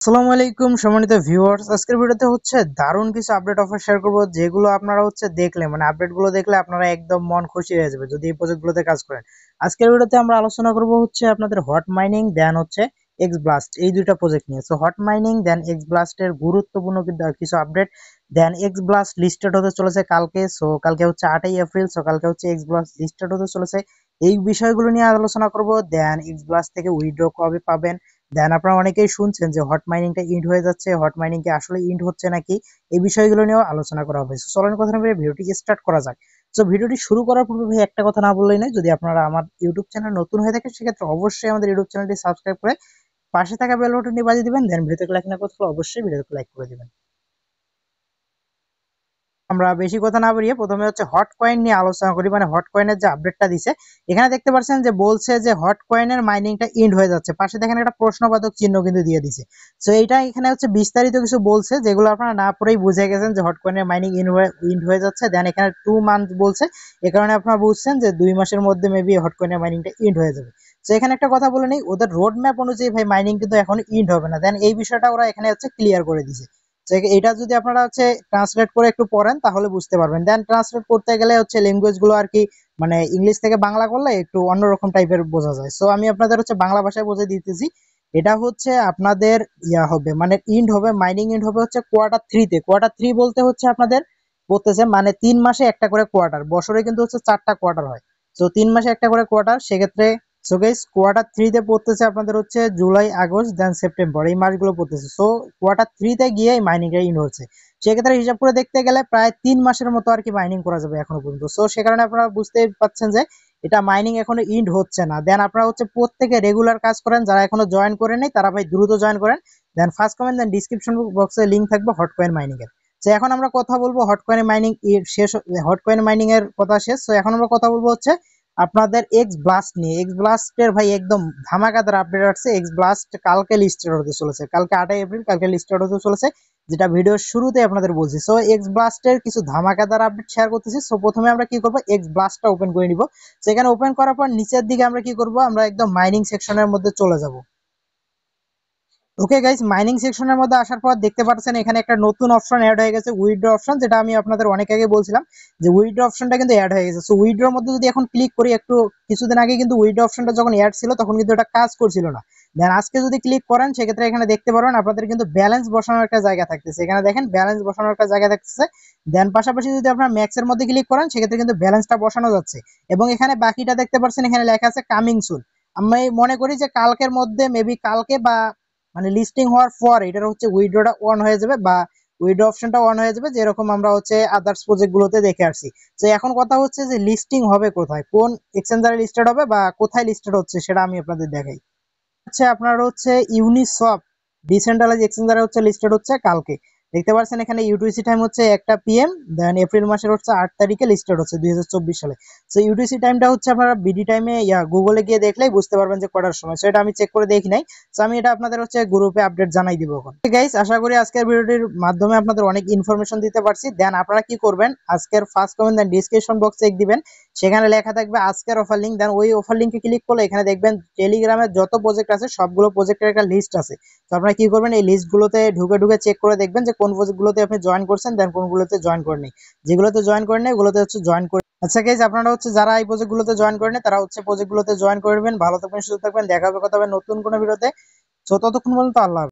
আসসালামু আলাইকুম সম্মানিত ভিউয়ার্স, আজকের ভিডিওতে হচ্ছে দারুণ কিছু আপডেট অফার শেয়ার করব, যেগুলো আপনারা হচ্ছে দেখলে মানে আপডেটগুলো দেখলে আপনারা একদম মন খুশি হয়ে যাবে যদি এই প্রজেক্টগুলোতে কাজ করেন। আজকের ভিডিওতে আমরা আলোচনা করব হচ্ছে আপনাদের হট মাইনিং দেন হচ্ছে এক্স ব্লাস্ট, এই দুইটা প্রজেক্ট নিয়ে। সো হট মাইনিং দেন এক্স ব্লাস্টের গুরুত্বপূর্ণ কিছু আপডেট। দেন এক্স ব্লাস্ট লিস্টেড হতে চলেছে কালকে, সো কালকে হচ্ছে 8ই এপ্রিল, সো কালকে হচ্ছে এক্স ব্লাস্ট লিস্টেড হতে চলেছে। এই বিষয়গুলো নিয়ে আলোচনা করব। দেন এক্স ব্লাস্ট থেকে উইথড্র কবে পাবেন, দেন আপনারা অনেকেই শুনছেন যে হট মাইনিংটা ইন্ড হয়ে যাচ্ছে, হট মাইনিং কি আসলে ইন্ড হচ্ছে নাকি, এই বিষয়গুলো নিয়েও আলোচনা করা হবে। চলেন কথা না বলে ভিডিওটি স্টার্ট করা যাক। তো ভিডিওটি শুরু করার পূর্বে ভাই একটা কথা না বললেই নয়, যদি আপনারা আমার ইউটিউব চ্যানেল নতুন হয়ে থাকেন সেক্ষেত্রে অবশ্যই আমাদের ইউটিউব চ্যানেলটি সাবস্ক্রাইব করে পাশে থাকা বেল বাটনটি বাজিয়ে দিবেন। দেন ভিডিওতে লাইক না করতে হলে অবশ্যই ভিডিওতে লাইক করে দিবেন। আমরা বেশি কথা না বাড়িয়ে প্রথমে হচ্ছে হট কয়েন নিয়ে আলোচনা করি, মানে হট কয়েনের যে আপডেটটা দিছে এখানে দেখতে পাচ্ছেন যে বলছে যে হট কয়েনের মাইনিংটা ইন্ড হয়ে যাচ্ছে, পাশে দেখেন একটা প্রশ্নবাচক চিহ্ন কিন্তু দিয়ে দিছে। সো এইটা এখানে হচ্ছে বিস্তারিত কিছু বলছে যেগুলো আপনারা না পড়েই বুঝে গেছেন যে হট কয়েনের মাইনিং ইন্ড হয়ে যাচ্ছে। দেন এখানে 2 মান্থ বলছে, এ কারণে আপনারা বুঝছেন যে 2 মাসের মধ্যে মেবি হট কয়েনের মাইনিংটা ইন্ড হয়ে যাবে। তো এখানে একটা কথা বলে নেই, ওদের রোড ম্যাপ অনুযায়ী ভাই মাইনিং কিন্তু এখন ইন্ড হবে না। দেন এই বিষয়টা ওরা এখানে হচ্ছে ক্লিয়ার করে দিছে। এটা যদি আপনারা হচ্ছে ট্রান্সলেট করে একটু পড়েন তাহলে বুঝতে পারবেন। দেন ট্রান্সলেট করতে গেলে হচ্ছে ল্যাঙ্গুয়েজ গুলো আর কি, মানে ইংলিশ থেকে বাংলা করলে একটু অন্যরকম টাইপের বোঝা যায়। সো আমি আপনাদের হচ্ছে বাংলা ভাষায় বুঝিয়ে দিতেছি। এটা হচ্ছে আপনাদের হবে, মানে ইন্ড হবে, মাইনিং ইন্ড হবে হচ্ছে কোয়ার্টার 3-তে। কোয়ার্টার 3 বলতে হচ্ছে আপনাদের বলতেছে মানে 3 মাসে একটা করে কোয়ার্টার, বছরে কিন্তু হচ্ছে 4টা কোয়ার্টার হয়। তো 3 মাসে একটা করে কোয়ার্টার, সেক্ষেত্রে সো গাইস কোয়ার্টার 3-তে পড়তেছে আপনাদের হচ্ছে জুলাই, আগস্ট, দেন সেপ্টেম্বর, এই মাসগুলো পড়তেছে। সো কোয়ার্টার 3-তে গিয়ে এই মাইনিংটা ইন হচ্ছে। সেক্ষেত্রে হিসাব করে দেখতে গেলে প্রায় 3 মাসের মতো আর কি মাইনিং করা যাবে এখনো পর্যন্ত। সো সে কারণে আপনারা বুঝতে পারছেন যে এটা মাইনিং এখনো ইন্ড হচ্ছে না। দেন আপনারা হচ্ছে প্রত্যেকে রেগুলার কাজ করেন, যারা এখনো জয়েন করে নেই তারা ভাই দ্রুত জয়েন করেন। দেন ফার্স্ট কমেন্ট, দেন ডিসক্রিপশন বক্সে লিঙ্ক থাকবে হট কয়েন মাইনিং এর। তো এখন আমরা কথা বলবো হট কয়েন মাইনিং শেষ, হট কয়েন মাইনিং এর কথা শেষ। তো এখন আমরা কথা বলবো হচ্ছে আপনাদের এক্স ব্লাস্ট নিয়ে। এক্স ব্লাস্টের ভাই একদম ধামাকাদার আপডেট আসছে। এক্স ব্লাস্ট কালকে লিস্টেড হতে চলেছে, কালকে 8ই এপ্রিল কালকে লিস্টেড হতে চলেছে, যেটা ভিডিওর শুরুতে আপনাদের বলছি। সো এক্স ব্লাস্টের কিছু ধামাকাদার আপডেট শেয়ার করতেছি। সো প্রথমে আমরা কি করবো, এক্স ব্লাস্টটা ওপেন করে নিব। সেখানে ওপেন করার পর নিচের দিকে আমরা কি করব, আমরা একদম মাইনিং সেকশনের মধ্যে চলে যাব। ওকে গাইস, মাইনিং সেকশনের মধ্যে আসার পর দেখতে পাচ্ছেন এখানে একটা নতুন অপশন অ্যাড হয়ে গেছে, উইথড্র অপশন, যেটা আমি আপনাদের অনেক আগে বলছিলাম যে উইথড্র অপশনটা কিন্তু অ্যাড হয়ে গেছে। সো উইথড্রর মধ্যে যদি এখন ক্লিক করি, একটু কিছুদিন আগে কিন্তু উইথড্র অপশনটা যখন অ্যাড ছিল তখন কিন্তু এটা কাজ করছিল না। দেন আজকে যদি ক্লিক করেন সেক্ষেত্রে এখানে দেখতে পারবেন আপনাদের কিন্তু ব্যালেন্স বসানোর একটা জায়গা থাকতেছে। এখানে দেখেন ব্যালেন্স বসানোর একটা জায়গা থাকতেছে। দেন পাশাপাশি যদি আপনার ম্যাক্স এর মধ্যে ক্লিক করেন সেক্ষেত্রে কিন্তু ব্যালেন্সটা বসানো যাচ্ছে। এবং এখানে বাকিটা দেখতে পাচ্ছেন এখানে লেখা আছে কামিং সুন। আমি মনে করি যে কালকের মধ্যে, মেবি কালকে বা মানে লিস্টিং হওয়ার পর এটার হচ্ছে উইথড্রটা অন হয়ে যাবে, বা উইথড্র অপশনটা অন হয়ে যাবে, যেরকম আমরা হচ্ছে আদার্স প্রজেক্ট গুলোতে দেখে আসছি। তো এখন কথা হচ্ছে যে লিস্টিং হবে কোথায়, কোন এক্সচেঞ্জারে লিস্টেড হবে বা কোথায় লিস্টেড হচ্ছে সেটা আমি আপনাদের দেখাই। হচ্ছে আপনার হচ্ছে ইউনিসওয়াপ ডিসেন্ট্রালাইজ এক্সচেঞ্জারে হচ্ছে লিস্টেড হচ্ছে কালকে। দেখতে পাচ্ছেন এখানে ইউটিসি টাইম হচ্ছে 1টা PM, দেন এপ্রিল মাসের হচ্ছে 8 তারিখে লিস্টেড হচ্ছে 2024 সালে। সো ইউটিসি টাইমটা হচ্ছে আপনারা বিডি টাইমে গুগলে গিয়ে দেখলেই বুঝতে পারবেন যে কটার সময়। সো এটা আমি চেক করে দেখি নাই। সো আমি এটা আপনাদের হচ্ছে গ্রুপে আপডেট জানাই দিব এখন। গাইস, আশা করি আজকের ভিডিওটির মাধ্যমে আপনাদের অনেক ইনফরমেশন দিতে পারছি। দেন আপনারা কি করবেন, আজকের ফার্স্ট কমেন্ট দেন ডিসক্রিপশন বক্সে চেক দিবেন, সেখানে লেখা থাকবে আজকের অফার লিঙ্ক। দেন ওই অফার লিঙ্কে ক্লিক করলে এখানে দেখবেন টেলিগ্রামে যত প্রজেক্ট আছে সবগুলো প্রজেক্টের একটা লিস্ট আছে। তো আপনারা কি করবেন, এই লিস্টগুলোতে ঢুকে ঢুকে চেক করে দেখবেন যে কোন প্রজেক্টগুলোতে আপনি জয়েন করছেন, দেন কোনগুলোতে জয়েন করেননি। যেগুলোতে জয়েন করেন নাই ওগুলোতে হচ্ছে জয়েন করে। আচ্ছা গাইস, আপনারা হচ্ছে যারা এই প্রজেক্টগুলোতে জয়েন করেন তারা হচ্ছে প্রজেক্টগুলোতে জয়েন করবেন। ভালো থাকবেন, সুস্থ থাকবেন, দেখা হবে কথা হবে নতুন কোনো ভিডিওতে। তো ততক্ষণ পর্যন্ত আল্লাহ হাফেজ।